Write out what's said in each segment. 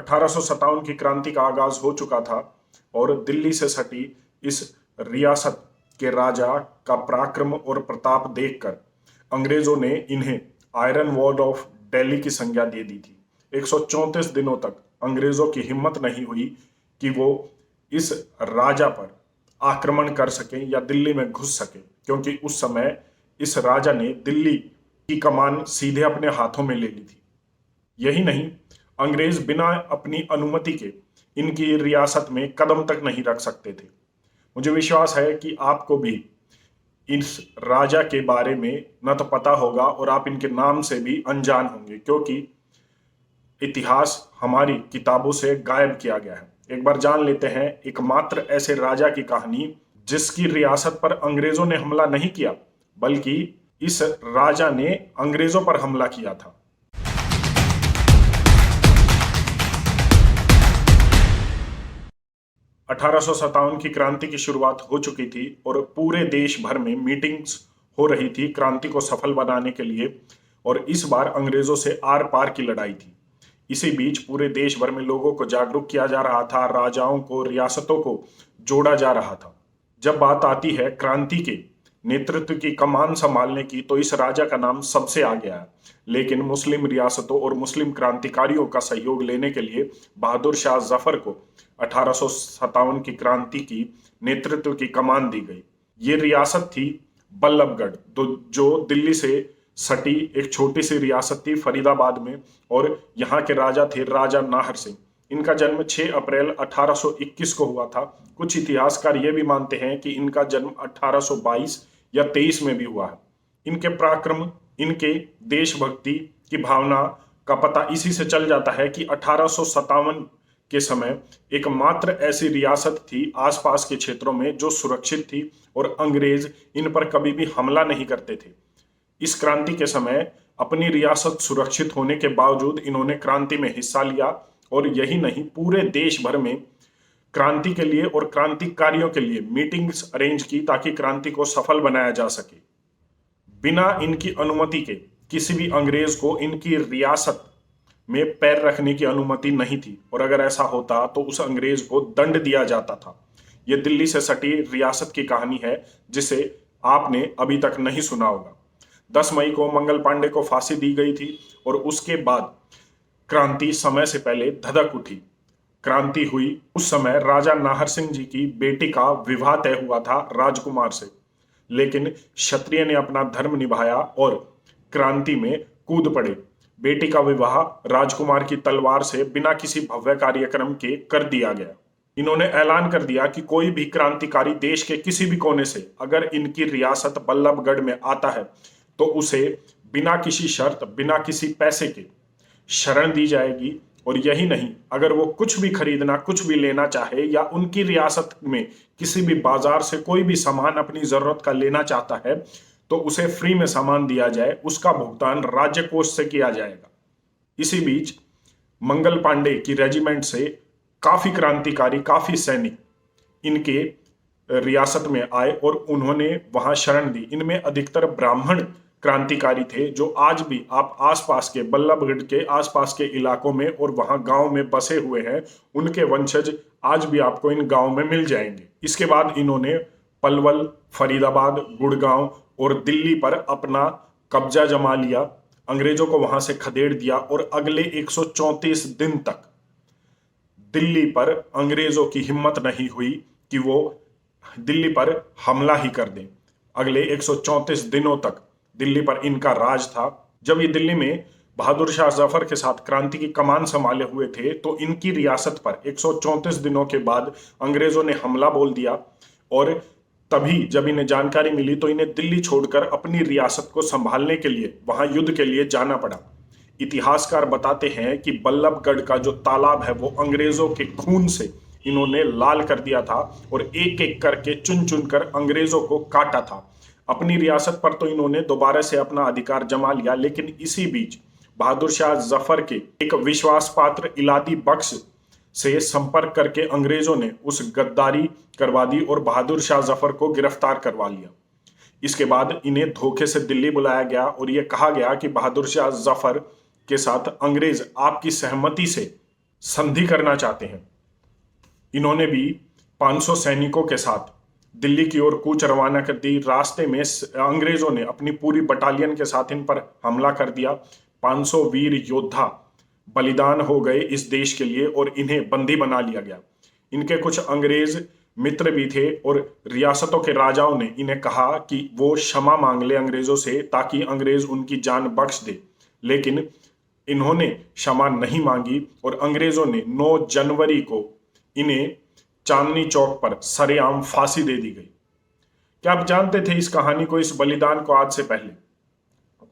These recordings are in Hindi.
1857 की क्रांति का आगाज हो चुका था और दिल्ली से सटी इस रियासत के राजा का पराक्रम और प्रताप देखकर अंग्रेजों ने इन्हें आयरन वॉल ऑफ दिल्ली की संज्ञा दे दी थी। 134 दिनों तक अंग्रेजों की हिम्मत नहीं हुई कि वो इस राजा पर आक्रमण कर सकें या दिल्ली में घुस सकें, क्योंकि उस समय इस राजा ने दिल्ली की कमान सीधे अपने हाथों में ले ली थी। यही नहीं, अंग्रेज बिना अपनी अनुमति के इनकी रियासत में कदम तक नहीं रख सकते थे। मुझे विश्वास है कि आपको भी इस राजा के बारे में न तो पता होगा और आप इनके नाम से भी अनजान होंगे, क्योंकि इतिहास हमारी किताबों से गायब किया गया है। एक बार जान लेते हैं एकमात्र ऐसे राजा की कहानी जिसकी रियासत पर अंग्रेजों ने हमला नहीं किया, बल्कि इस राजा ने अंग्रेजों पर हमला किया था। अठारह की क्रांति की शुरुआत हो चुकी थी और पूरे देश भर में मीटिंग्स हो रही थी क्रांति को सफल बनाने के लिए, और इस बार अंग्रेजों से आर पार की लड़ाई थी। इसी बीच पूरे देश भर में लोगों को जागरूक किया जा रहा था, राजाओं को, रियासतों को जोड़ा जा रहा था। जब बात आती है क्रांति के नेतृत्व की कमान संभालने की, तो इस राजा का नाम सबसे आगे आया। लेकिन मुस्लिम रियासतों और मुस्लिम क्रांतिकारियों का सहयोग लेने के लिए बहादुर शाह जफर को 1857 की क्रांति की नेतृत्व की कमान दी गई। ये रियासत थी बल्लभगढ़, जो दिल्ली से सटी एक छोटी सी रियासत थी फरीदाबाद में, और यहाँ के राजा थे राजा नाहर सिंह। इनका जन्म 6 अप्रैल 1821 को हुआ था। कुछ इतिहासकार ये भी मानते हैं कि इनका जन्म 1822 या 23 में भी हुआ है। इनके पराक्रम, इनके देशभक्ति की भावना का पता इसी से चल जाता है कि 1857 के समय एकमात्र ऐसी रियासत थी आसपास के क्षेत्रों में जो सुरक्षित थी और अंग्रेज इन पर कभी भी हमला नहीं करते थे। इस क्रांति के समय अपनी रियासत सुरक्षित होने के बावजूद इन्होंने क्रांति में हिस्सा लिया, और यही नहीं, पूरे देश भर में क्रांति के लिए और क्रांतिकारियों के लिए मीटिंग्स अरेंज की ताकि क्रांति को सफल बनाया जा सके। बिना इनकी अनुमति के किसी भी अंग्रेज को इनकी रियासत में पैर रखने की अनुमति नहीं थी, और अगर ऐसा होता तो उस अंग्रेज को दंड दिया जाता था। यह दिल्ली से सटी रियासत की कहानी है जिसे आपने अभी तक नहीं सुना होगा। 10 मई को मंगल पांडे को फांसी दी गई थी और उसके बाद क्रांति समय से पहले धधक उठी। क्रांति हुई उस समय राजा नाहर सिंह जी की बेटी का विवाह तय हुआ था राजकुमार से, लेकिन क्षत्रिय ने अपना धर्म निभाया और क्रांति में कूद पड़े। बेटी का विवाह राजकुमार की तलवार से बिना किसी भव्य कार्यक्रम के कर दिया गया। इन्होंने ऐलान कर दिया कि कोई भी क्रांतिकारी देश के किसी भी कोने से अगर इनकी रियासत बल्लभगढ़ में आता है तो उसे बिना किसी शर्त, बिना किसी पैसे के शरण दी जाएगी। और यही नहीं, अगर वो कुछ भी खरीदना, कुछ भी लेना चाहे या उनकी रियासत में किसी भी बाजार से कोई भी सामान अपनी जरूरत का लेना चाहता है तो उसे फ्री में सामान दिया जाए, उसका भुगतान राज्य कोष से किया जाएगा। इसी बीच मंगल पांडे की रेजिमेंट से काफी क्रांतिकारी, काफी सैनिक इनके रियासत में आए और उन्होंने वहां शरण दी। इनमें अधिकतर ब्राह्मण क्रांतिकारी थे जो आज भी आप आसपास के बल्लभगढ़ के आसपास के इलाकों में और वहां गांव में बसे हुए हैं। उनके वंशज आज भी आपको इन गांव में मिल जाएंगे। इसके बाद इन्होंने पलवल, फरीदाबाद, गुड़गांव और दिल्ली पर अपना कब्जा जमा लिया। अंग्रेजों को वहां से खदेड़ दिया और अगले 134 दिन तक दिल्ली पर अंग्रेजों की हिम्मत नहीं हुई कि वो दिल्ली पर हमला ही कर दें। अगले 134 दिनों तक दिल्ली पर इनका राज था। जब ये दिल्ली में बहादुर शाह जफर के साथ क्रांति की कमान संभाले हुए थे तो इनकी रियासत पर 134 दिनों के बाद अंग्रेजों ने हमला बोल दिया, और तभी जब इन्हें जानकारी मिली तो इन्हें दिल्ली छोड़कर अपनी रियासत को संभालने के लिए वहां युद्ध के लिए जाना पड़ा। इतिहासकार बताते हैं कि बल्लभगढ़ का जो तालाब है वो अंग्रेजों के खून से इन्होंने लाल कर दिया था और एक एक करके चुन चुन कर अंग्रेजों को काटा था। अपनी रियासत पर तो इन्होंने दोबारा से अपना अधिकार जमा लिया, लेकिन इसी बीच बहादुर शाह जफर के एक विश्वास पात्र इलादी बख्श से संपर्क करके अंग्रेजों ने उस गद्दारी करवा दी और बहादुर शाह जफर को गिरफ्तार करवा लिया। इसके बाद इन्हें धोखे से दिल्ली बुलाया गया और यह कहा गया कि बहादुर शाह जफर के साथ अंग्रेज आपकी सहमति से संधि करना चाहते हैं। इन्होंने भी 500 सैनिकों के साथ दिल्ली की ओर कूच रवाना कर दी। रास्ते में अंग्रेजों ने अपनी पूरी बटालियन के साथ इन पर हमला कर दिया। 500 वीर योद्धा बलिदान हो गए इस देश के लिए और इन्हें बंदी बना लिया गया। इनके कुछ अंग्रेज मित्र भी थे और रियासतों के राजाओं ने इन्हें कहा कि वो क्षमा मांग ले अंग्रेजों से ताकि अंग्रेज उनकी जान बख्श दे, लेकिन इन्होंने क्षमा नहीं मांगी और अंग्रेजों ने 9 जनवरी को इन्हें चांदनी चौक पर सरेआम फांसी दे दी गई। क्या आप जानते थे इस कहानी को, इस बलिदान को? आज से पहले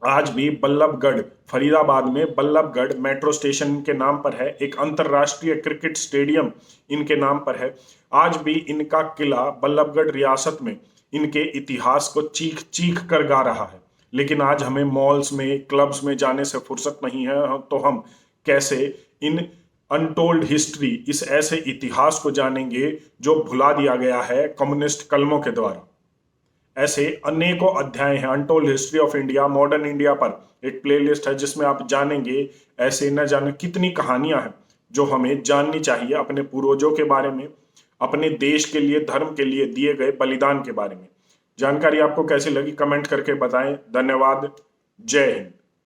आज भी बल्लभगढ़, फरीदाबाद में बल्लभगढ़ मेट्रो स्टेशन के नाम पर है। एक अंतरराष्ट्रीय क्रिकेट स्टेडियम इनके नाम पर है। आज भी इनका किला बल्लभगढ़ रियासत में इनके इतिहास को चीख चीख कर गा रहा है। लेकिन आज हमें मॉल्स में, क्लब्स में जाने से फुर्सत नहीं है, तो हम कैसे इन अनटोल्ड हिस्ट्री, इस ऐसे इतिहास को जानेंगे जो भुला दिया गया है कम्युनिस्ट कलमों के द्वारा। ऐसे अनेकों अध्याय हैं। Untold history of India, modern India पर एक प्लेलिस्ट है जिसमें आप जानेंगे ऐसे न जाने कितनी कहानियां हैं जो हमें जाननी चाहिए अपने पूर्वजों के बारे में, अपने देश के लिए, धर्म के लिए दिए गए बलिदान के बारे में। जानकारी आपको कैसी लगी कमेंट करके बताएं। धन्यवाद। जय हिंद।